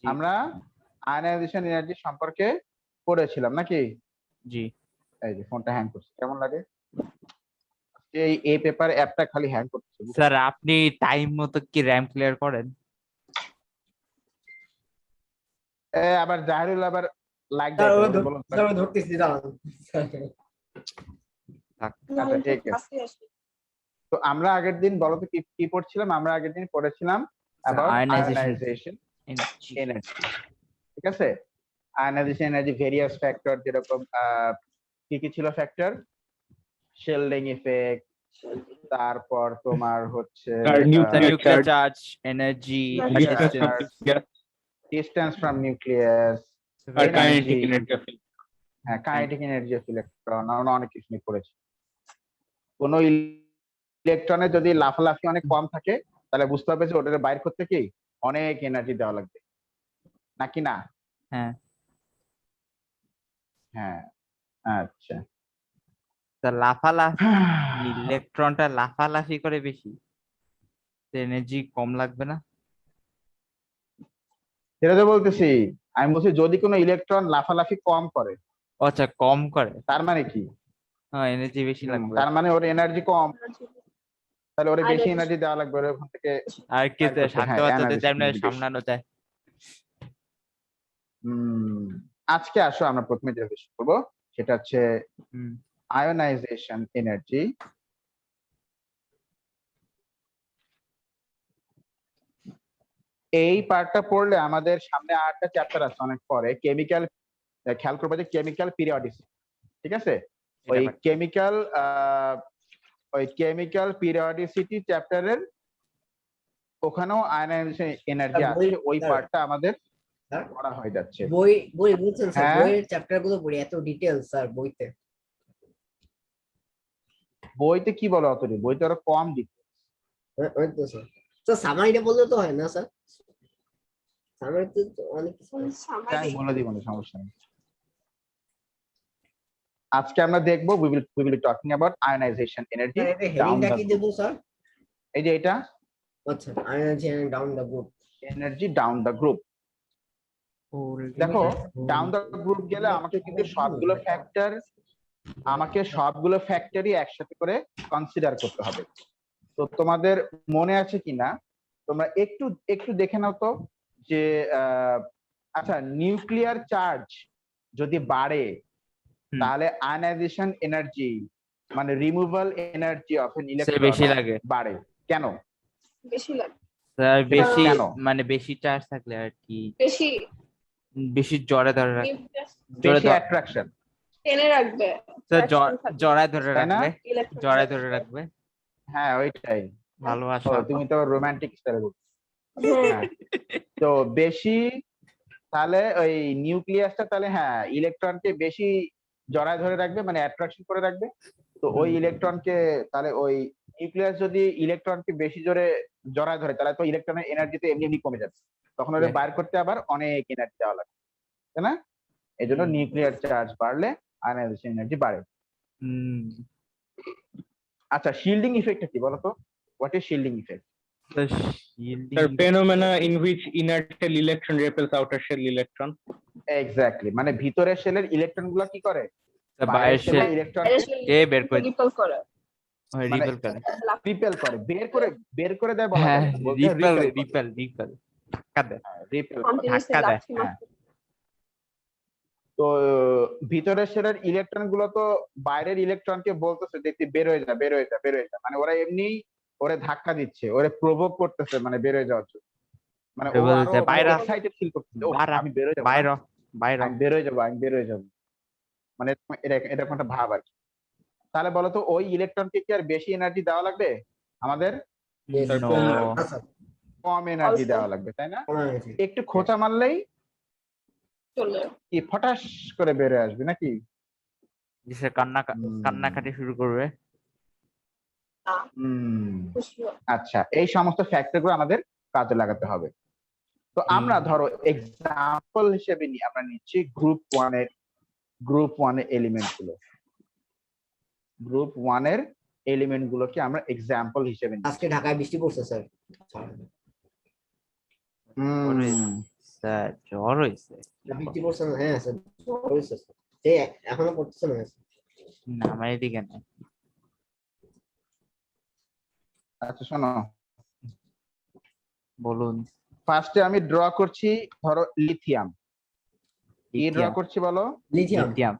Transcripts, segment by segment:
আমরা ionisation energy সম্পর্কে পড়েছিলাম নাকি? জি এই যে ফোনটা হ্যাং করছে, কেমন লাগে? এই পেপার অ্যাপটা খালি হ্যাং করছে। স্যার, আপনি টাইম মতো কি র্যাম ক্লিয়ার করেন? আবার জাহিরুল আবার লাইক স্যার দেয়, ওরা বলুন। স্যার ওরা ধরতেছি দাঁড়ান। আচ্ছা ঠিক আছে। তো আমরা আগের দিন বলো তো কি পড়ছিলাম? আমরা আগের দিন পড়েছিলাম about আয়নাইজেশন ionization energy, ঠিক আছে? আয়নাইজেশন এনার্জি ভেরিয়াস ফ্যাক্টর, যেরকম কি ছিল ফ্যাক্টর? শেলডিং ইফেক্ট, তারপর তোমার হচ্ছে nuclear charge, energy, distance from nucleus, kinetic energy of kinetic energy of electron, আমরা অনেক কিছু নিয়ে পড়েছি। কোন ইলেকট্রনের যদি লাফালাফি অনেক কম থাকে তাহলে বুঝতে হবে যে ওটাকে বাইর করতে কি অনেক এনার্জি দেওয়া লাগবে, নাকি না? হ্যাঁ হ্যাঁ আচ্ছা। লাফালাফি, ইলেকট্রনটা লাফালাফি করে বেশি, এনার্জি কম লাগবে না? সেটা তো বলতেছি, আমি বলছি যদি কোনো ইলেকট্রন লাফালাফি কম করে, আচ্ছা কম করে, তার মানে কি? হ্যাঁ এনার্জি বেশি লাগবে। তার মানে ওর এনার্জি কম, তাহলে ওরে বেশি এনার্জি দেওয়া লাগবে, ওর ওখান থেকে আর কি বাইর করতে। শান্ত হ্যাঁ, বাচ্চাদের energy যেমন বেশি। সামলানো যায়। আজকে আসো আমরা প্রথমে যে বিষয় করবো সেটা হচ্ছে আয়োনাইজেশন এনার্জি। এই পার্টটা পড়লে আমাদের সামনে আরেকটা চ্যাপ্টার আছে অনেক পরে, কেমিক্যাল, খেয়াল করবে যে কেমিক্যাল পিরিয়ডিসিটি, ঠিক আছে? ওই কেমিক্যাল পিরিয়ডিসিটি চ্যাপ্টারের ওখানেও আয়োনাইজেশন এনার্জি আছে, ওই পার্টটা আমাদের পড়া হয়ে যাচ্ছে। বই বুঝছেন স্যার, হ্যাঁ। বইয়ের চ্যাপ্টার গুলো পড়ি এত ডিটেইলস স্যার বইতে। বইতে কি বলো অত? বইতে আরো কম দিচ্ছে। ওই তো স্যার, স্যার সামারিটা বললে তো হয় না স্যার? সামারিতে তো অনেক কিছু। আমি বলে দিব না, সমস্যা নেই। আজকে আমরা দেখবো we will be talking about ionization energy sir এটা down হেডিংটা the কি group. দেব স্যার? এই যে এটা আচ্ছা, ionisation down the group. Energy down the group. দেখো ডাউন দ্য গ্রুপ গেলে আমাকে কিন্তু সবগুলো ফ্যাক্টরই একসাথে করে কনসিডার করতে হবে। তো তোমাদের মনে আছে কিনা তোমরা একটু একটু দেখে নাও তো যে আচ্ছা, নিউক্লিয়ার চার্জ যদি বাড়ে তাহলে আয়নাইজেশন এনার্জি মানে removal energy of N electron বেশি লাগে। বাড়ে কেন? বেশি লাগে স্যার বেশি কেন? মানে বেশি চার্জ থাকলে আর কি, বেশি বেশি জড়ে ধরে রাখবে, বেশি অ্যাট্রাকশন টেনে রাখবে, স্যার জড়ায় ধরে তাই না? রাখবে, জড়ায় ধরে রাখবে। হ্যাঁ ওইটাই। ভালোবাসা। তুমি তো রোমান্টিক স্টাইলে বলছো। হ্যাঁ, তো বেশি তাহলে ওই নিউক্লিয়াসটা তাহলে হ্যাঁ ইলেকট্রনকে বেশি জড়ায় ধরে রাখবে, মানে অ্যাট্রাকশন করে রাখবে। তো ওই ইলেকট্রনকে তাহলে ওই নিউক্লিয়াস যদি ইলেকট্রনকে বেশি জোরে জড়ায় ধরে তাহলে তো ইলেকট্রনের এনার্জি তো এমনি কমে যাবে, তখন ওদের বাইর করতে আবার অনেক এনার্জি দেওয়া লাগবে, তাই না? এই জন্য নিউক্লিয়ার চার্জ বাড়লে আয়নাইজেশন এনার্জি বাড়ে। আচ্ছা, শিল্ডিং ইফেক্টটা কি বলতো? What is shielding effect? The phenomena in which inert shell electron repels outer shell electron. Exactly, মানে ভিতরের শেলের ইলেকট্রন গুলো কি করে? বাইরের শেল ইলেকট্রন কে বের করে রিপেল করে, রিপেল করে, বের করে দেয় বলা হ্যাঁ, যায় না, বলতে রিপেল ধাক্কা দেয়, কন্টিনিউয়াসলি ধাক্কা দেয়। লাথি মারতে। তো ভিতরের শেলের ইলেকট্রন গুলো তো বাইরের ইলেকট্রনকে বলতেছে দেখতে বের হয়ে যা, মানে ওরা এমনি ওরে ধাক্কা দিচ্ছে, ওরে প্রভোক করতেছে, মানে বের হয়ে যাওয়ার জন্য, মানে ও আরো এক্সাইটেড ফিল করতেছে, আমি বের হয়ে যাবো, আমি বের হয়ে যাবো, মানে এরকম একটা ভাব আর কি। তাহলে বলতো ওই ইলেকট্রনকে কি আর বেশি এনার্জি দেওয়া লাগবে আমাদের? কম এনার্জি দেওয়া লাগবে, তাই না? একটু খোঁচা মারলেই কি ফটাস করে বের হয়ে আসবে নাকি? কান্নাকাটি শুরু করবে। আচ্ছা, এই সমস্ত ফ্যাক্টর গুলো আমাদের কাজে লাগাতে হবে। তো আমরা ধরো এক্সাম্পল হিসেবে আমরা নিচ্ছি গ্রুপ ওয়ান এর এলিমেন্ট গুলো। গ্রুপ ওয়ান এর এলিমেন্ট গুলোকে আমরা এক্সাম্পল হিসেবে নিচ্ছি। আজকে ঢাকায় বৃষ্টি পড়ছে স্যার। স্যার জ্বর হয়েছে 50% হ্যাঁ স্যার হয়েছে স্যার যে এখনো পড়তেছে না স্যার। না আমার এদিকে না আচ্ছা শোনো, বলুন ফার্স্টে আমি ড্র করছি, ধরো লিথিয়াম। কি ড্র লিথিয়াম করছি বলো? Lithium lithium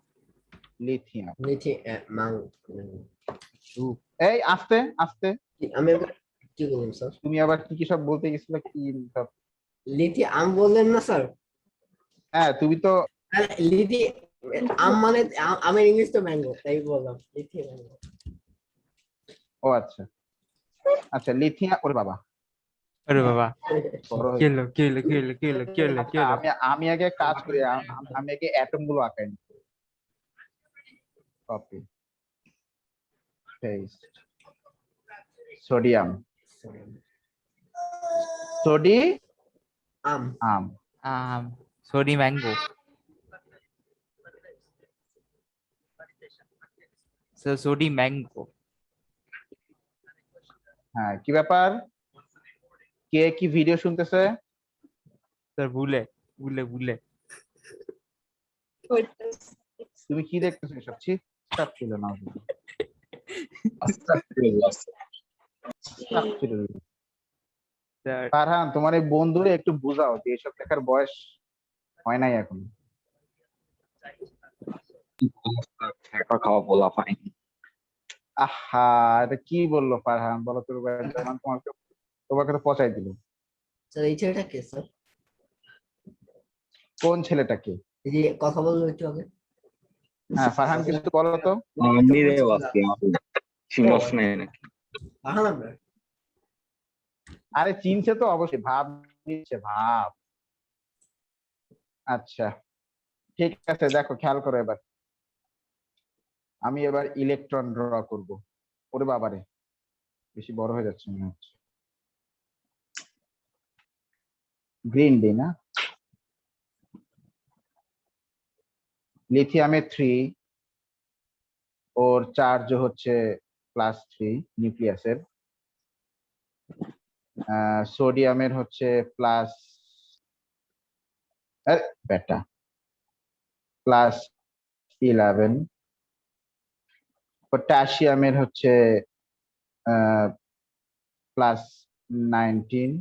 lithium. মাং এই আস্তে আস্তে, আমি আবার কি বললাম স্যার? তুমি আবার কি কি সব বলতে গেছিলে, কি সব? লিথিয়াম বললেন না স্যার? হ্যাঁ তুমি তো লিথি আম মানে আমার ইংলিশ তো ম্যাঙ্গো, তাই বললাম লিথিয়াম। ও আচ্ছা আচ্ছা লিথিয়াম। ওরে বাবা, আরে বাবা বড় হয়ে- কেলো কেলো কেলো কেলো কেলো আচ্ছা, কেলো আমি আগে কাজ করি, আমি আগে অ্যাটম গুলো আঁকাই। কপি পেস্ট সোডিয়াম, সোডি আম আম, সরি ম্যাঙ্গো সরি ম্যাঙ্গো হ্যাঁ কি ব্যাপার, কে কি ভিডিও শুনতেছে? স্যার ভুলে ভুলে ভুলে তুমি কি দেখতেছো এসব? ছি, স্টাফ ছিল না। স্যার ফারহান, তোমার এই বন্ধুরে একটু বুঝাও যে এসব দেখার বয়স হয় নাই এখন। খাওয়া বলা ফাইন। আহা, এটা কি বললো ফারহান, বলো তোর তোমাকে তো পচাই দিল। স্যার এই ছেলেটা কে স্যার? কোন ছেলেটাকে? এই যে কথা বললো একটু আগে। হ্যাঁ ফারহান, কিছু বলো তো। আমি রে বাকি চিনস নাই নাকি? আহান আপনার আরে চিনছে তো অবশ্যই, ভাব নিচ্ছে ভাব। আচ্ছা ঠিক আছে, দেখো খেয়াল করো এবার। আমি এবার ইলেকট্রন ড্র করব। ওরে বাবারে, বেশি বড় হয়ে যাচ্ছে মনে হচ্ছে। গ্রিন ডি না, লিথিয়ামে 3, ওর চার্জ হচ্ছে +3 নিউক্লিয়াসের। সোডিয়ামের হচ্ছে প্লাস, বেটা +11। পটাশিয়ামের হচ্ছে +19।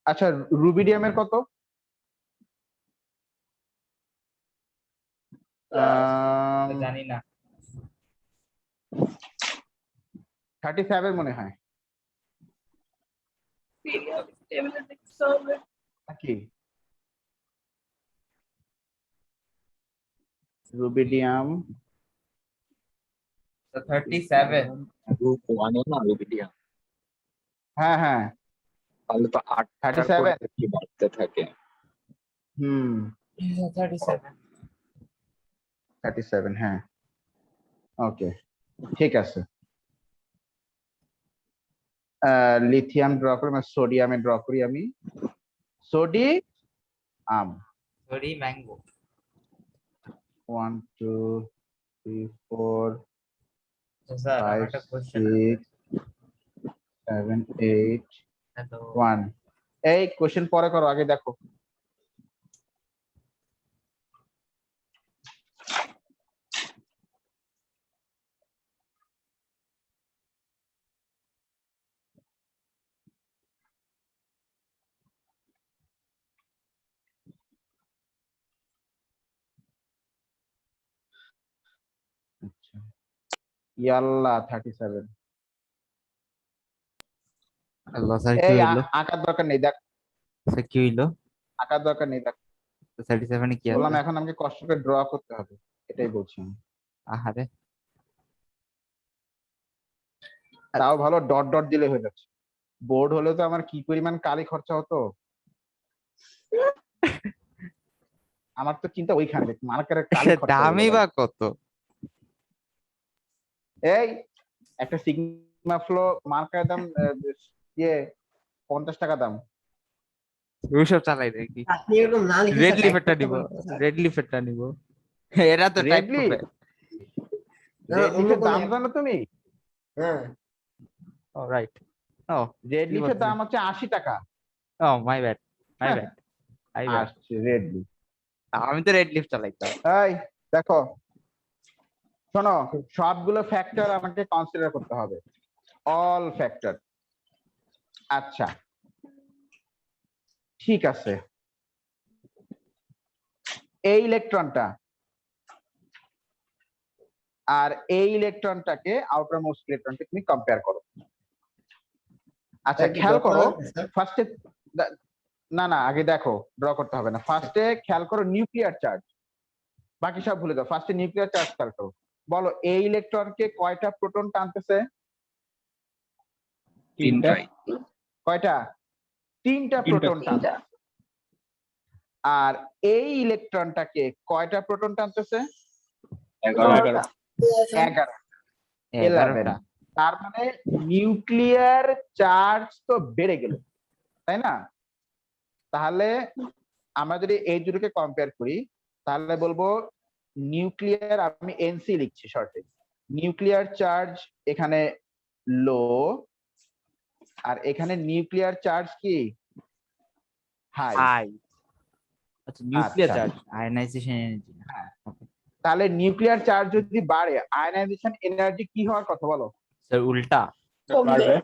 আচ্ছা রুবিডিয়ামের কত? জানি না 37 মনে হয় নাকি? রুবিডিয়াম 37 গ্রুপ 1 এ না রুবিডিয়াম, হ্যাঁ হ্যাঁ তাহলে তো 8 37। কি বাড়তে থাকে। হুম 37 37 হ্যাঁ ওকে ঠিক আছে। লিথিয়াম ড্র করি, সোডিয়ামে ড্র করি আমি। সোডি আম সরি ম্যাঙ্গো 1 2 3 4 স্যার 5 একটা কোশ্চেন 6 7 8 হ্যালো 1। এই কোশ্চেন পরে করো, আগে দেখো। আচ্ছা ইয়াল্লা 37। আল্লাহ স্যার কি এই হইলো আঁকার দরকার নেই, দেখ স্যার কি হইলো আঁকার দরকার নেই, দেখ 37 এ কি বললাম আছে এখন আমাকে কষ্ট করে ড্র করতে হবে, এটাই বলছি আমি। আহারে তাও ভালো ডট ডট দিলে হয়ে যাচ্ছে। বোর্ড হলে তো আমার কি পরিমাণ কালি খরচা হতো। আমার তো চিন্তা ওইখানে, মার্কারের কালি খরচা হয়ে দামই গেল। বা কত এই একটা সিগমা ফ্লো মার্কারের দাম ইয়ে 50 টাকা দাম। ওইসব চালাই দেখি আপনি এরকম না লিখে রেড স্যার লিফেরটা type নিব করতে পারেন, স্যার। রেড লিফেরটা নিব এরা তো টাইপ রেডলি করবে না, রেড অন্য লিফের কোনো দাম app- জানো তুমি? হ্যাঁ ও রাইট ও রেড কি লিফের বলছিলেন? দাম হচ্ছে 80 টাকা। Oh my bad my bad আই ব্যাড আসছে রেড লিফ। আমি তো রেড লিফট চালাইতাম। এই দেখো, শোনো, সবগুলো ফ্যাক্টর আমাকে কনসিডার করতে হবে, অল ফ্যাক্টর। আচ্ছা ঠিক আছে, এই ইলেকট্রনটা আর এই ইলেকট্রনটাকে, আউটার মোস্ট ইলেকট্রনকে তুমি কম্পেয়ার করো। আচ্ছা খেয়াল করো, ফার্স্টে, না না আগে দেখো, ড্র করতে হবে না, ফার্স্টে খেয়াল করো নিউক্লিয়ার চার্জ, বাকি সব ভুলে দাও, ফার্স্টে নিউক্লিয়ার চার্জ খেয়াল করো। বলো এই ইলেকট্রনকে কয়টা প্রোটন টানতেছে? তিনটাই। কয়টা? তিনটা প্রোটন টানছে। আর এই ইলেকট্রনটাকে কয়টা প্রোটন টানতেছে? 11। 11টা। তার মানে নিউক্লিয়ার চার্জ তো বেড়ে গেল, তাই না? তাহলে আমরা যদি এই দুটোকে কম্পেয়ার করি তাহলে বলবো নিউক্লিয়ার, আমি এনসি লিখছি শর্টে, নিউক্লিয়ার চার্জ এখানে লো, আর এখানে নিউক্লিয়ার চার্জ কি হাই। হাই। আচ্ছা নিউক্লিয়ার আচ্ছা। Charge ionisation energy. তাহলে নিউক্লিয়ার চার্জ যদি বাড়ে, আয়নাইজেশন এনার্জি কি হওয়ার কথা বলো? স্যার উল্টা। কমবে।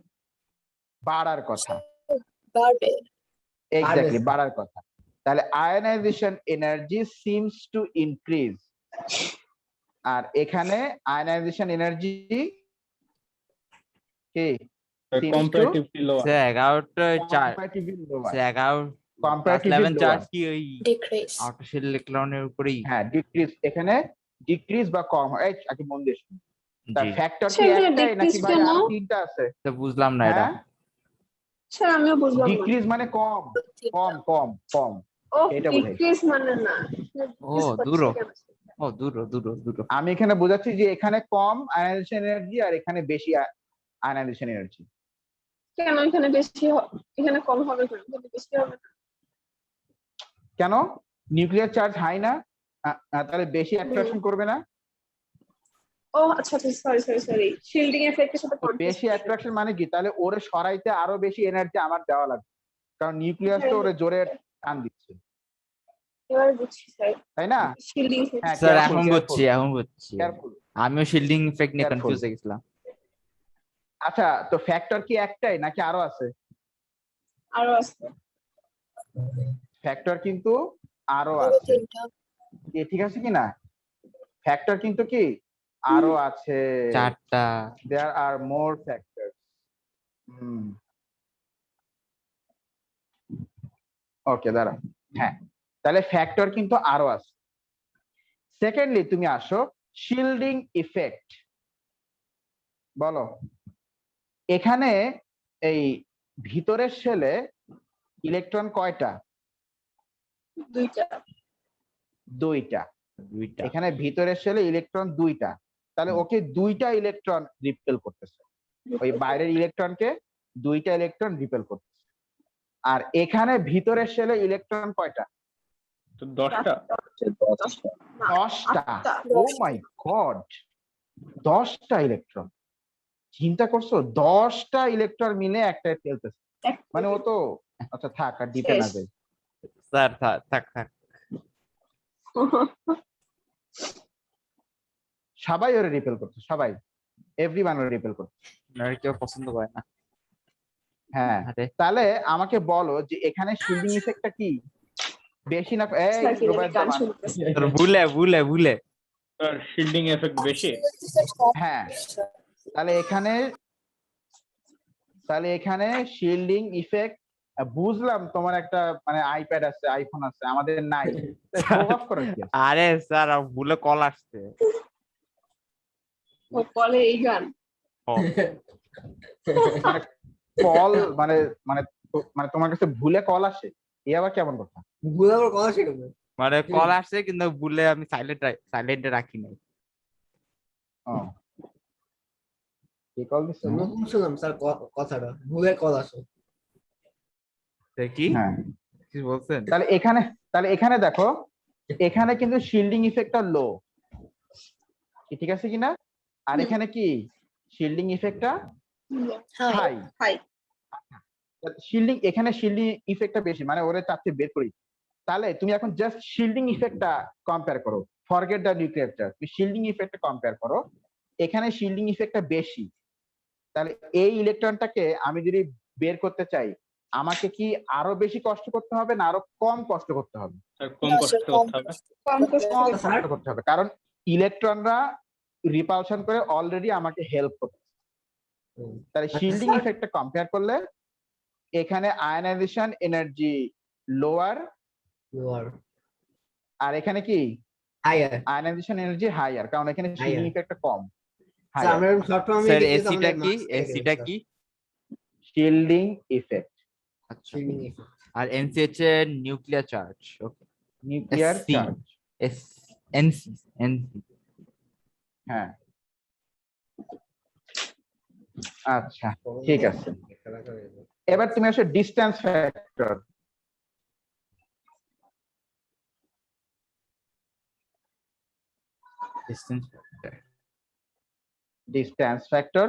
বাড়ার কথা, বাড়বে। এক্স্যাক্টলি বাড়ার কথা। তাহলে ionization energy seems to increase, আর এখানে আয়নাইজেশন এনার্জি কি comparatively lower. স্যার 11টা charge, comparatively lower, sir 11 comparatively 11 charge lower। কি ওই ডিক্রিজ। আউটার শেল ইলেকট্রনের উপরেই? হ্যাঁ ডিক্রিজ, এখানে ডিক্রিজ বা কম হয়। এই আগে মন দিয়ে শুনুন, তার জি ফ্যাক্টর কি সেটা একটাই নাকি decrease ভাই কেন? আরো তিনটা আছে? স্যার বুঝলাম না এটা। হ্যাঁ স্যার আমিও বুঝলাম না। ডিক্রিজ মানে কম, কম কম কম, ও এটা বোঝাই। ডিক্রিজ মানে না। ও, দূর। ও দূর দূর দূর। আমি এখানে বোঝাচ্ছি যে এখানে কম আয়নাইজেশন এনার্জি আর এখানে বেশি আয়নাইজেশন এনার্জি। কেন এখানে বেশি এখানে কম হবে কেন? এখানে বেশি হবে না। কেন? নিউক্লিয়ার চার্জ হাই না, তাহলে বেশি অ্যাট্রাকশন করবে না? ও আচ্ছা আচ্ছা, সরি শিল্ডিং এফেক্টের সাথে তো বেশি অ্যাট্রাকশন মানে কি? তাহলে ওরে সরাইতে আরো বেশি এনার্জি আমার দেওয়া লাগবে, কারণ নিউক্লিয়াস তো ওরে জোরে টান দিচ্ছে, এবার বুঝছি স্যার। তাই না? শিল্ডিং হ্যাঁ স্যার careful, এখন careful, বুঝছি, এখন বুঝছি। careful। আমিও শিল্ডিং ইফেক্ট নিয়ে Careful. কনফিউজ হয়ে গেছিলাম। আচ্ছা তো ফ্যাক্টর কি একটাই নাকি আরো আছে? আরো আছে। ফ্যাক্টর কিন্তু আরো আছে, ঠিক আছে কি না? ফ্যাক্টর কিন্তু কি আরো আছে, 4টা। দেয়ার আর মোর ফ্যাক্টরস। ওকে দাঁড়াও, হ্যাঁ তাহলে ফ্যাক্টর কিন্তু আরো আছে। সেকেন্ডলি তুমি আসো শিল্ডিং ইফেক্ট, বলো এখানে এই ভিতরের শেলে ইলেকট্রন কয়টা? দুইটা। দুইটা। দুইটা। এখানে ভিতরের শেলে ইলেকট্রন দুইটা, তাহলে ওকে দুইটা ইলেকট্রন রিপেল করতেছে, ওই বাইরের ইলেকট্রনকে দুইটা ইলেকট্রন রিপেল করতেছে। আর এখানে ভিতরের শেলে ইলেকট্রন কয়টা? তো 10টা। 10টা। ও মাই গড, 10টা ইলেকট্রন। চিন্তা করছো 10টা ইলেকট্রন মিলে একটা ফেলতেছে, মানে ও তো, আচ্ছা থাক আর ডিপে না যাই। স্যার থাক। সবাই ওরে রিপেল করছে, সবাই, এভরিওয়ান ওরে রিপেল করছে। আর কেউ পছন্দ করে না। হ্যাঁ আরে তাহলে আমাকে বলো যে এখানে শিল্ডিং ইফেক্টটা কি বেশি না? এই গান শুনতেছে। তোর ভুলে আর শিল্ডিং এফেক্ট বেশি। হ্যাঁ তাহলে এখানে শিল্ডিং ইফেক্ট, বুঝলাম তোমার একটা মানে আইপ্যাড আছে, আইফোন আছে, আমাদের নাই, শো অফ করার কি আছে? আরে স্যার ভুলে কল আসছে। ও বলে এই গান। ও, কল মানে মানে মানে তোমার কাছে ভুলে কল আসে, এ আবার কেমন কথা? ভুল আবার কথা শিখবে। মানে কল আসছে কিন্তু ভুলে আমি সাইলেন্টে রাখি নাই। ও কি কল দিছে? নতুন শুনলাম স্যার কথাটা, ভুলে কল আসে। কি হ্যাঁ কি বলছেন? তাহলে এখানে দেখো, এখানে কিন্তু শিল্ডিং ইফেক্টটা লো, ঠিক আছে কিনা? আর এখানে কি শিল্ডিং ইফেক্টটা হাই। হাই। শিল্ডিং, এখানে শিল্ডিং ইফেক্টটা বেশি, মানে ওরা চাচ্ছে বের করি। তাহলে তুমি এখন জাস্ট শিল্ডিং ইফেক্টটা কম্পেয়ার করো, ফরগেট দ্য নিউক্লিয়ার চার্জ, তুমি শিল্ডিং ইফেক্টটা কম্পেয়ার করো। এখানে শিল্ডিং ইফেক্টটা বেশি, তাহলে এই ইলেকট্রনটাকে আমি যদি বের করতে চাই, আমাকে কি আরো বেশি কষ্ট করতে হবে না আরো কম কষ্ট করতে হবে? স্যার কম কষ্ট করতে হবে। কম কষ্ট কম করে। কষ্ট করতে হবে, কারণ ইলেকট্রনরা রিপালশন করে অলরেডি আমাকে হেল্প করছে। তাহলে শিল্ডিং ইফেক্টটা কম্পেয়ার করলে এখানে আয়নাইজেশন এনার্জি লোয়ার, আর এখানে কি হায়ার। আয়নাইজেশন এনার্জি হায়ার, কারণ এখানে শিল্ডিং Higher. ইফেক্টটা কম। স্যার আমরা শর্ট ফর্মে স্যার লিখে এসিটা কি, এসিটা কি? শিল্ডিং ইফেক্ট, আচ্ছা, আর এনসি হচ্ছে nuclear charge. Okay, nuclear SC charge. S NC NC. হ্যাঁ, আচ্ছা ঠিক আছে। এবার তুমি আসো distance factor. Distance factor. Distance factor,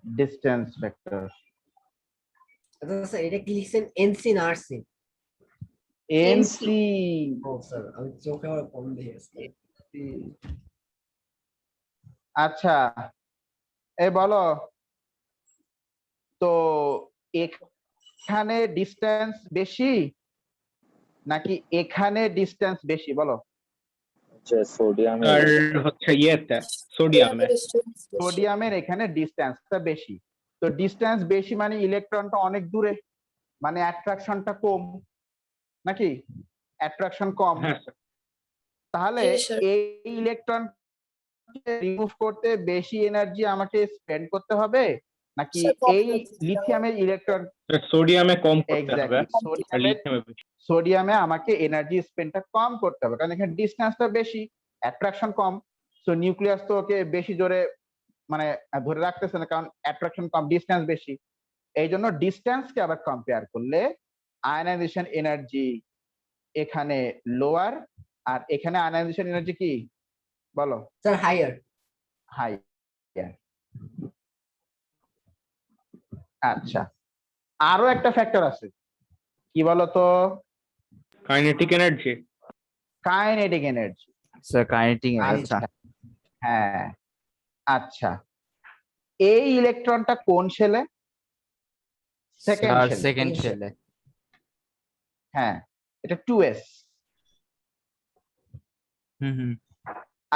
distance factor আচ্ছা স্যার এটা কি লিখছেন এনসি না আরসি? এনসি। ও স্যার আমি চোখে আবার কম দেখেছি। আচ্ছা, এই বলো তো, এখানে ডিস্টেন্স বেশি নাকি এখানে ডিস্টেন্স বেশি বলো? সোডিয়াম আর হচ্ছে ইয়েতে সোডিয়ামে। সোডিয়ামের এখানে ডিস্টেন্সটা বেশি, তো ডিস্টেন্স বেশি মানে ইলেকট্রনটা অনেক দূরে, মানে অ্যাট্রাকশনটা কম নাকি? অ্যাট্রাকশন কম, হ্যাঁ স্যার। তাহলে জি, স্যার। এই ইলেকট্রন রিমুভ করতে বেশি এনার্জি আমাকে স্পেন্ড করতে হবে নাকি স্যার, কম এই করতে হবে। লিথিয়ামের ইলেকট্রন? সোডিয়ামে কম করতে হবে, এক্স্যাক্টলি, আর লিথিয়ামে বেশি। সোডিয়ামে আমাকে এনার্জি স্পেন্ডটা কম করতে হবে, কারণ এখানে ডিসটেন্সটা বেশি, অ্যাট্রাকশন কম। সো নিউক্লিয়াস তো ওকে বেশি জোরে মানে ধরে রাখতেছে না, কারণ অ্যাট্রাকশন কম, ডিসটেন্স বেশি। এই জন্য ডিসটেন্সকে আবার কম্পেয়ার করলে আয়নাইজেশন এনার্জি এখানে লোয়ার, আর এখানে আয়নাইজেশন এনার্জি কি বলো? Sir higher. হাই। আচ্ছা, আরো একটা ফ্যাক্টর আছে, কি বলতো? Kinetic energy. Kinetic energy. Sir kinetic আচ্ছা। হ্যাঁ, আচ্ছা, এই ইলেকট্রনটা কোন শেলে? Second sir shell. সেকেন্ড শেলে। হ্যাঁ, এটা 2s। হুম।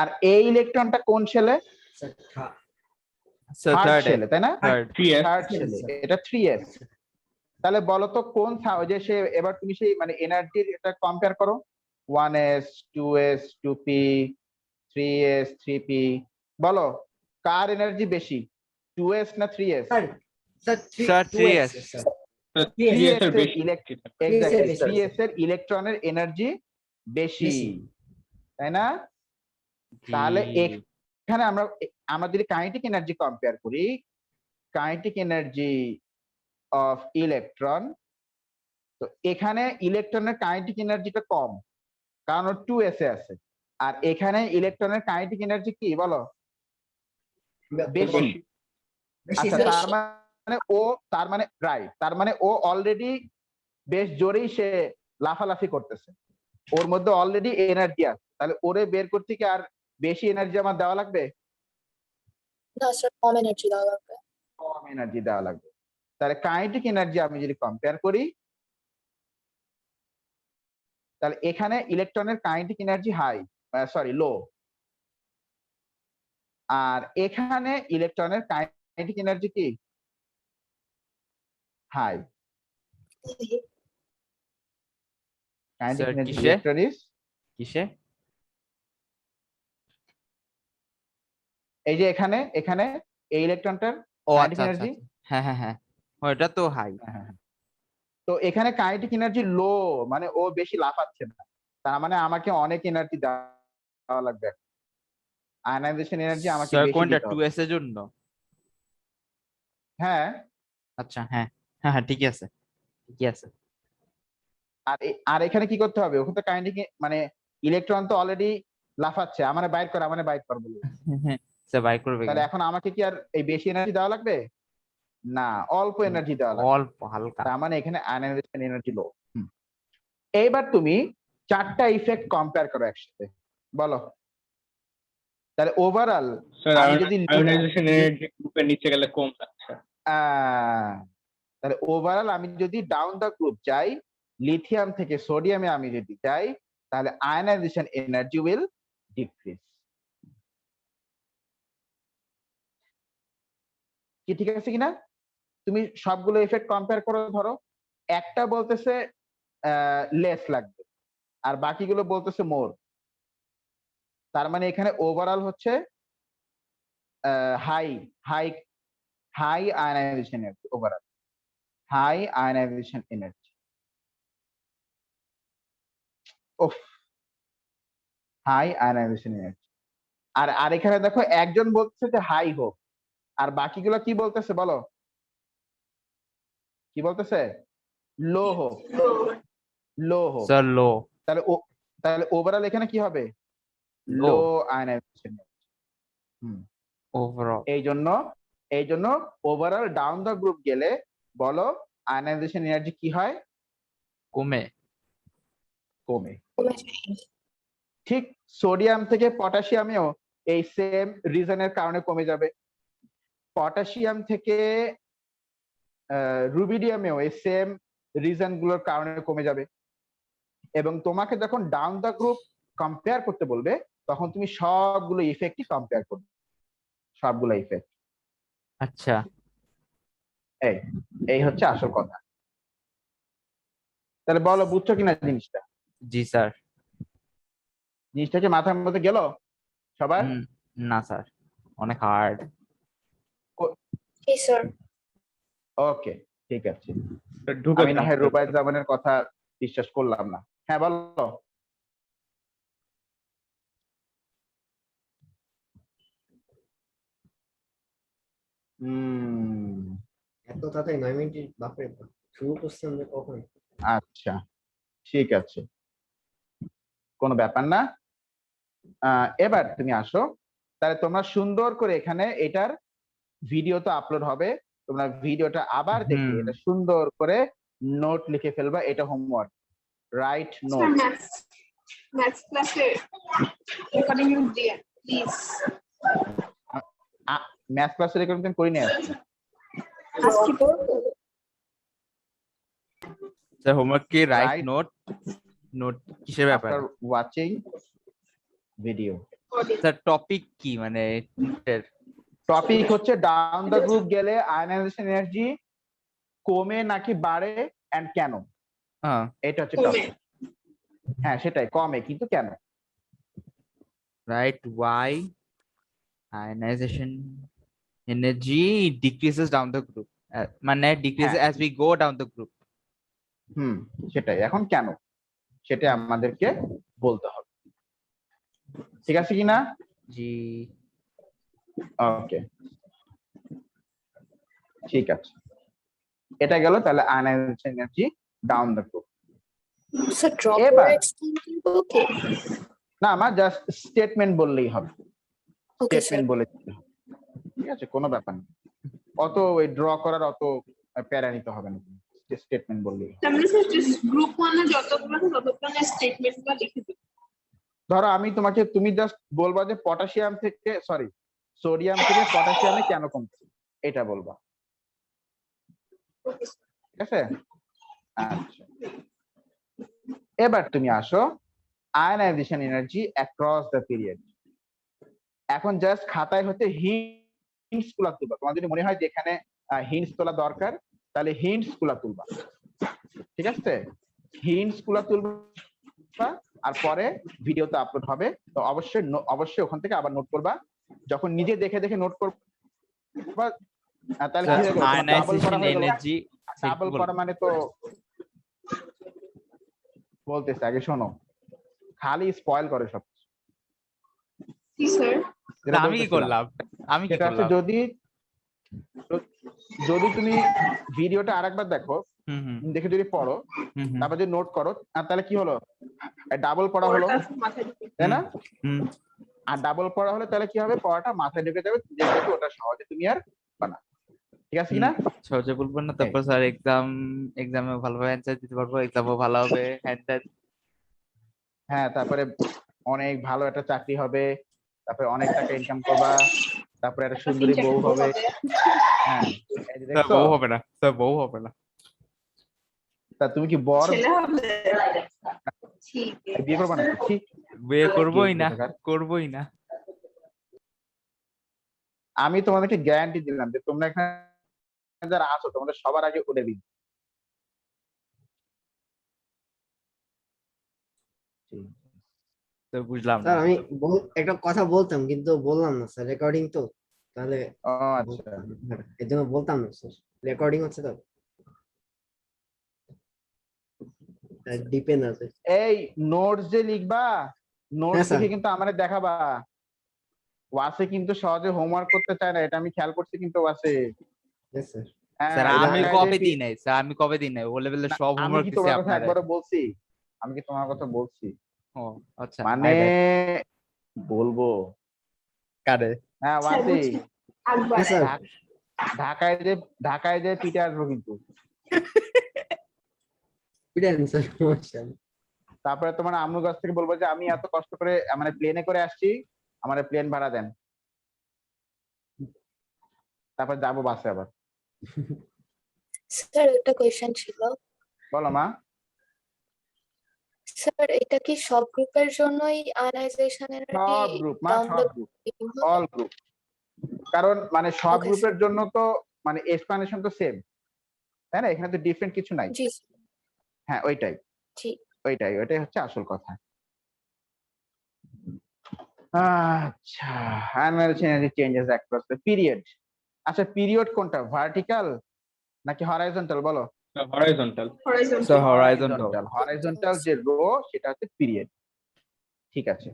আর এই ইলেকট্রনটা কোন শেলে? স্যার স্যার থার্ড থার্ড শেলে, তাই না? থার্ড। 3s। থার্ড শেলে, এটা 3s। তাহলে বলো তো কোন ওই যে সে, এবার তুমি সেই মানে এনার্জির এটা কম্পেয়ার করো, 1s 2s 2p 3s 3p, বলো কার এনার্জি বেশি, 2s না 3s? Sir 3s। 3s এর বেশি। এক্স্যাক্টলি, বেশি। 3s এর ইলেকট্রনের এনার্জি বেশি, বেশি। তাই না? তাহলে এখানে আমরা যদি কাইনেটিক এনার্জি কম্পেয়ার করি, কাইনেটিক এনার্জি অফ ইলেকট্রন, তো এখানে ইলেকট্রনের কাইনেটিক এনার্জিটা কম, কারণ 2s এ আছে। আর এখানে ইলেকট্রনের কাইনেটিক এনার্জি কি বলো? বেশি। আচ্ছা, তার মানে রাইট, তার মানে ও অলরেডি বেশ জোরেই সে লাফালাফি করতেছে, ওর মধ্যে অলরেডি এনার্জি আছে, তাহলে ওরে বের করতে কি আর বেশি এনার্জি আমার দেওয়া লাগবে? না স্যার, কম এনার্জি দেওয়া লাগবে। কম এনার্জি দেওয়া লাগবে। তাহলে কাইনেটিক এনার্জি আমি যদি কম্পেয়ার করি, তাহলে এখানে ইলেকট্রনের কাইনেটিক এনার্জি হাই, সরি লো, আর এখানে ইলেকট্রনের কাইনেটিক এনার্জি কি হাই। কাইনেটিক Sir, এনার্জি কিসে? ইলেকট্রন ইজ, কিসে? এই যে এখানে এখানে এই ইলেকট্রনটার ও কাইনেটিক আচ্ছা আচ্ছা এনার্জি, হ্যাঁ ওটা তো হাই। তো এখানে কাইনেটিক এনার্জি লো, মানে ও বেশি লাফাচ্ছে না, তার মানে আমাকে অনেক এনার্জি দেওয়া লাগবে, আয়নাইজেশন এনার্জি আমাকে স্যার বেশি কোনটা দিতে হবে। 2s এর জন্য? হ্যাঁ, আচ্ছা হ্যাঁ ঠিকই আছে। আর এখানে কি করতে হবে? ওখানে তো কাইনেটিক মানে ইলেকট্রন তো অলরেডি লাফাচ্ছে, আমারে বাইর কর বলে। সে বাই করবে তাহলে এখন আমাকে কি আর এই বেশি এনার্জি দেওয়া লাগবে? না, অল্প এনার্জি দেওয়া লাগবে। অল্প হালকা। তার মানে এখানে আয়নাইজেশন এনার্জি লো। এইবার তুমি 4টা ইফেক্ট কম্পেয়ার করো একসাথে, বলো। তাহলে ওভারঅল স্যার আমি যদি আয়োনাইজেশন এনার্জি গ্রুপের নিচে গেলে কম থাকছে। তাহলে ওভারঅল আমি যদি ডাউন দা গ্রুপ যাই, লিথিয়াম থেকে সোডিয়ামে আমি যদি যাই, তাহলে আয়নাইজেশন এনার্জি উইল ডিক্রিজ। কি ঠিক আছে কিনা? তুমি সবগুলো ইফেক্ট কম্পেয়ার করো, ধরো একটা বলতেছে লেস লাগবে আর বাকিগুলো বলতেছে মোর। তার মানে এখানে ওভারঅল হচ্ছে high high high ionization energy, overall high ionization energy. ওফ, হাই আয়নাইজেশন এনার্জি। আর এখানে দেখো একজন বলতেছে যে হাই হোক, আর বাকিগুলো কি বলতেছে বলো? কি বলতেছে? লো হোক, লো হোক। স্যার লো। তাহলে ওভারঅল এখানে কি হবে? Low. লো আয়নাইজেশন। ওভারঅল এই জন্য ওভারঅল ডাউন দ্য গ্রুপ গেলে বলো আয়নাইজেশন এনার্জি কি হয়? কমে। কমে। ঠিক সোডিয়াম থেকে পটাশিয়ামেও এই সেম রিজনের কারণে কমে যাবে। পটাশিয়াম থেকে রুবিডিয়ামেও এই সেম রিজন গুলোর কারণে কমে যাবে। এবং তোমাকে যখন ডাউন দ্য গ্রুপ কম্পেয়ার করতে বলবে, তখন তুমি সবগুলো ইফেক্টই কম্পেয়ার করবে, সবগুলো ইফেক্ট। আচ্ছা, এই হচ্ছে আসল কথা। তাহলে বলো বুঝছো কিনা জিনিসটা? জি স্যার। জিনিসটা কি মাথার মধ্যে গেল সবার? না স্যার, অনেক হার্ড। ওকে, ঠিক আছে। ঢুকে আমি না হয় রুবায়েত জামানের কথা বিশ্বাস করলাম না। হ্যাঁ বলো। এত তাড়াতাড়ি 9 মিনিট? বাপরে বাপ, শুরু করছি আমরা কখন? আচ্ছা, ঠিক আছে, কোনো ব্যাপার না। এবার তুমি আসো, তাহলে তোমরা সুন্দর করে এখানে এটার ভিডিও তো আপলোড হবে, তোমরা ভিডিওটা আবার দেখে এটা সুন্দর করে নোট লিখে ফেলবা। এটা হোমওয়ার্ক, রাইট নোট। ম্যাথস ক্লাসে রেকর্ডিং দিয়ে প্লিজ। ম্যাথ ক্লাসের রেকর্ডিং করি না আজকে করব স্যার। হোমওয়ার্ক কি? Right Right. নোট কিসের ব্যাপারে? After watching video. Sir topic কি, মানে টপিক হচ্ছে ডাউন দ্য গ্রুপ গেলে আয়নাইজেশন এনার্জি কমে নাকি বাড়ে এন্ড কেন। এটা হচ্ছে টপিক। হ্যাঁ সেটাই, কমে কিন্তু কেন। Right, why ionization energy decreases down the group, মানে decreases as we go down the group. সেটাই, এখন কেন সেটা আমাদেরকে বলতে হবে। ঠিক আছে কিনা? জি। ওকে, ঠিক আছে, এটা গেল তাহলে ionization energy down the group. এবার না, আমার জাস্ট স্টেটমেন্ট বললেই হবে, স্টেটমেন্ট বলে দিতে হবে। ঠিক আছে, কোনো ব্যাপার না, অত ওই ড্র করার অত প্যারা নিতে হবে না, স্টেটমেন্ট বললেই হবে। তাহলে স্যার জাস্ট গ্রুপ 1 এ যতগুলো স্টেটমেন্টগুলো লিখে দিন। ধরো আমি তোমাকে, তুমি জাস্ট বলবা যে পটাশিয়াম থেকে সোডিয়াম থেকে পটাশিয়ামে কেন কমছে, এটা বলবা। ঠিক আছে, আচ্ছা। এবার তুমি আসো ionisation energy across the period. এখন জাস্ট খাতায় হচ্ছে হিন্টস গুলা তুলবা। তোমার যদি মনে হয় যে এখানে হিন্টস তোলা দরকার, তাহলে হিন্টস গুলা তুলবা। ঠিক আছে, হিন্টস গুলা তুলবা, আর পরে ভিডিওতে আপলোড হবে, তো অবশ্যই ওখান থেকে আবার নোট করবা। যখন নিজে দেখে দেখে নোট করবা, তাহলে কি হয়ে গেল, ডাবল করা হয়ে গেল। ডাবল করা মানে তো বলতেছে, আগে শোনো, খালি স্পয়েল করে সব। আমি কি করলাম? যদি তুমি ভিডিওটা আরেকবার দেখো, দেখে যদি পড়ো, তারপর যদি নোট করো, তাহলে কি হলো, ডাবল পড়া হলো, তাই না? আর ডাবল পড়া হলে তাহলে কি হবে, পড়াটা মাথায় ঢুকে যাবে, তুমি দেখবে ওটা সহজে তুমি আর পারবে না। ঠিক আছে কিনা? সহজে বলবো না, তারপর স্যার এক্সামে ভালোভাবে অ্যান্সার দিতে পারবো, এক্সামও ভালো হবে, হ্যান্ড হ্যাঁ, তারপরে অনেক ভালো একটা চাকরি হবে, তারপরে অনেক টাকা ইনকাম করবা, তারপরে একটা সুন্দরী বউ হবে। হ্যাঁ, এই যে স্যার দেখছো? বউ হবে না, স্যার বউ হবে না। তা তুমি কি বর ছেলে হবে। বিয়ে করবা নাকি? ছি, বিয়ে করবোই না, কোথাকার। করবোই না। আমি তোমাদেরকে গ্যারান্টি দিলাম যে তোমরা এখানে যারা আছো তোমাদের সবার আগে উঠে দিন। তো বুঝলাম না। স্যার আমি একটা কথা বলতাম কিন্তু বললাম না স্যার, রেকর্ডিং তো, তাহলে ও আচ্ছা, এর জন্য বলতাম না স্যার, রেকর্ডিং হচ্ছে তো, ডিপেন্ড আছে। এই নোটস যে লিখবা, নোটস হ্যাঁ, স্যার। লিখে কিন্তু আমারে দেখাবা। ওয়াসে কিন্তু সহজে হোমওয়ার্ক করতে চায় না, এটা আমি খেয়াল করছি কিন্তু ওয়াসে। Yes, sir. হ্যাঁ, স্যার এই আমি ঢাকায় কবে যে দিই নাই, স্যার আমি কবে দিই নাই, ও লেভেলে সব আমি হোমওয়ার্ক কি দিছি তোমার কথা আপনারে। একবারও বলছি? আমি কি তোমার কথা বলছি? ও আচ্ছা, মানে বলবো। কারে? হ্যাঁ স্যার ওয়াসি, বুঝি আকবার। Yes, sir. ঢাকায় যে পিঠে আসবো কিন্তু। Brilliant, sir. Mashallah. তারপরে তোমার আম্মুর কাছ থেকে বলবো যে আমি এত কষ্ট করে মানে প্লেনে করে আসছি, আমার প্লেন ভাড়া দেন, তারপর যাবো বাসে আবার। স্যার একটা কোয়েশ্চেন ছিল। বলো মা। স্যার এটা কি সব গ্রুপের জন্যই আয়নাইজেশন এনার্জি সব গ্রুপ মা, সব ডাউনলোড গ্রুপ, অল গ্রুপ। কারণ মানে সব Okay, গ্রুপের sir. জন্য তো মানে এক্সপ্লানেশন তো সেম, তাই না? এখানে তো ডিফারেন্ট কিছু নাই। জি হ্যাঁ ওইটাই জি ওইটাই হচ্ছে আসল কথা। আচ্ছা, আনমেরিটেড চেঞ্জেস অ্যাক্রস দ্য পিরিয়ড। আচ্ছা, পিরিয়ড কোনটা, ভার্টিক্যাল নাকি হরাইজন্টাল বলো? হরাইজন্টাল। Sir horizontal. হরাইজন্টাল যে রো সেটা হচ্ছে পিরিয়ড। ঠিক আছে,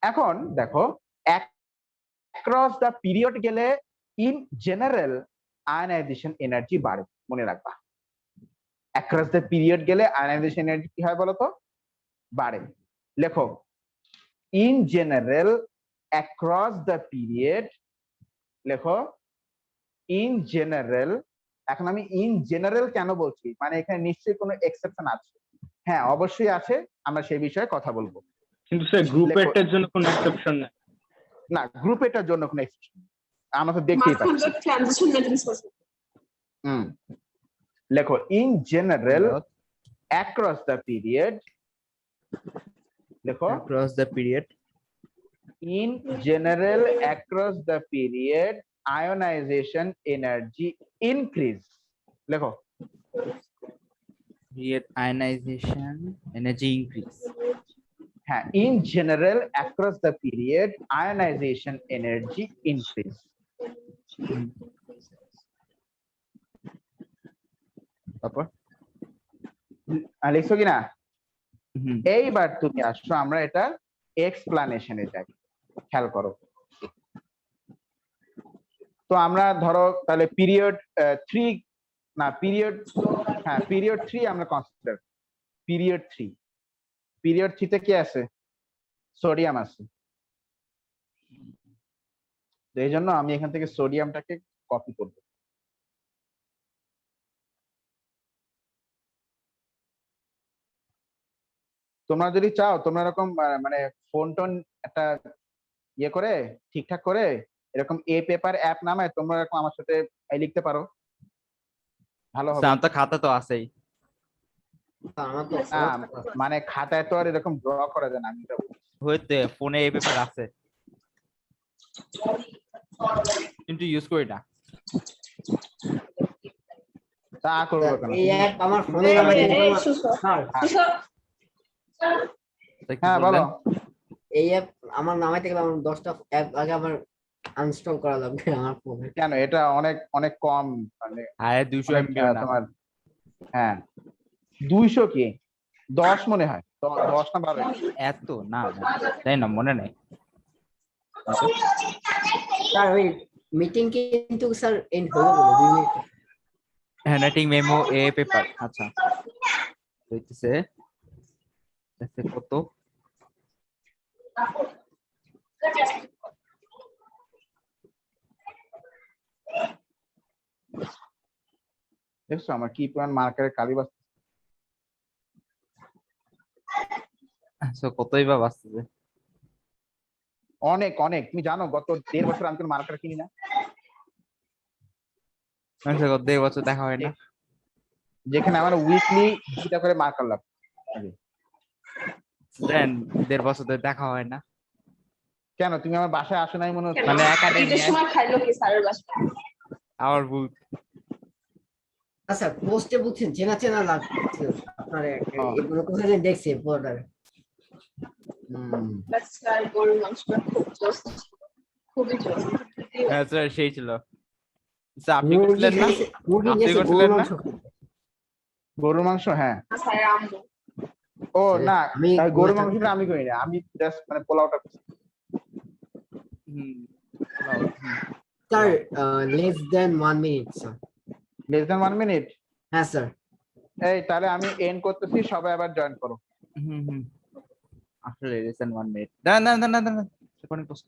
এখন দেখো অ্যাক্রস দ্য পিরিয়ড গেলে ইন জেনারেল আয়নাইজেশন এনার্জি বাড়ে, মনে রাখবা। অ্যাক্রস দ্য পিরিয়ড গেলে আয়নাইজেশন এনার্জি কি হয় বলো তো? বাড়ে। লেখো in general across the period, লেখো ইন জেনারেল। এখন আমি ইন জেনারেল কেন বলছি, মানে এখানে নিশ্চয়ই কোনো এক্সেপশন আছে। হ্যাঁ অবশ্যই আছে, আমরা সেই বিষয়ে কথা বলবো। কিন্তু স্যার গ্রুপেরটার জন্য কোনো এক্সেপশন নেই। না, গ্রুপ এটার জন্য কোনো এক্সেপশন আমরা তো দেখতেই পাচ্ছি। ট্রানজিশন ম্যাট্রিক্স আছে। লেখো in general across the period, লেখো Across the period, in general across the period ionization energy increase, লেখো period ionization energy increase. হ্যাঁ, in general across the period ionization energy increase। তারপর লিখছো কিনা? হুম, এইবার তুমি আসো আমরা এটা এক্সপ্লানেশনে যাই, খেয়াল করো। তো আমরা ধরো তাহলে পিরিয়ড 3 না পিরিয়ড, হ্যাঁ পিরিয়ড 3 আমরা কনসিডার। পিরিয়ড 3 তে কি আছে? সোডিয়াম আছে। তো এই জন্য আমি এখান থেকে সোডিয়ামটাকে কপি করব। তোমরা যদি চাও তোমরা এরকম মানে ফোন টোন একটা ইয়ে করে ঠিকঠাক করে এরকম এ পেপার অ্যাপ নামায় তোমরা এরকম আমার সাথে লিখতে পারো, ভালো হবে। স্যার তো খাতা তো আছেই। আমার তো না, মানে খাতায় তো আর এরকম ড্র করা যায় না, আমি এটা বলছি। হইতে ফোনে এই পেপার আছে কিন্তু ইউজ করি না। তা করবো কেন? এই অ্যাপ আমার ফোনে নামাই কিন্তু স্যার, তা কি হ্যাঁ বললেন? বলো। এই অ্যাপ আমার নামাইতে গেলে আমার 10টা অ্যাপ আগে আমার আনস্টল করা লাগবে আমার ফোনে। কেন, এটা অনেক অনেক কম, মানে আরে 200 অনেক, MB না। তোমার হ্যাঁ 200 কি 10 মনে হয়, 10 না 12? এত না, তাই না, মনে নেই। স্যার ওই মিটিং কিন্তু স্যার এন্ড হয়ে গেল 2 minute. Handwriting memo a paper, আচ্ছা হইতেছে কত দেখছো আমার কি পরিমাণ মার্কারের কালি বাস। So কতই বা বাঁচতেছে? অনেক অনেক, তুমি জানো গত 1.5 বছর আমি মার্কার কিনি না, আচ্ছা কত এই বছর দেখা হয় না? যেখানে আমার উইকলি 2টা করে মার্কার লাগবে। দেন 1.5 বছর ধরে দেখা হয় না। কেন তুমি আমার বাসায় আসো নাই মনে হচ্ছে? কেন? মানে একাডেমি ঈদের সময় খাইলো কি স্যারের বাসায়? আমার ভুল। আচ্ছা পোস্টে বুঝছেন চেনা চেনা লাগছে আপনার এগুলো কোথায় যেন দেখছি পোর্টারে। বাট স্যার গরুর মাংসটা খুব জোস ছিল। খুবই জোস। হ্যাঁ স্যার সেই ছিল। স্যার আপনি মুরগি করছিলেন না? খাইছে, মুরগি আপনি গেছে করছিলেন গরুর না? মাংস খাইতে। গরুর মাংস, হ্যাঁ। স্যার আম্মু। ও না, আমি গরুর মাংসটা আমি করি না, আমি জাস্ট মানে পোলাওটা করছি। হুম। Sir less than 1 minute sir. less than 1 minute. হ্যাঁ স্যার। এই তাহলে আমি এন্ড করতেছি, সবাই আবার জয়েন করো। হুম হুম। আসলে less than 1 minute. দাঁড়ান দাঁড়ান দাঁড়ান দাঁড়ান। সেখানে পোস্ট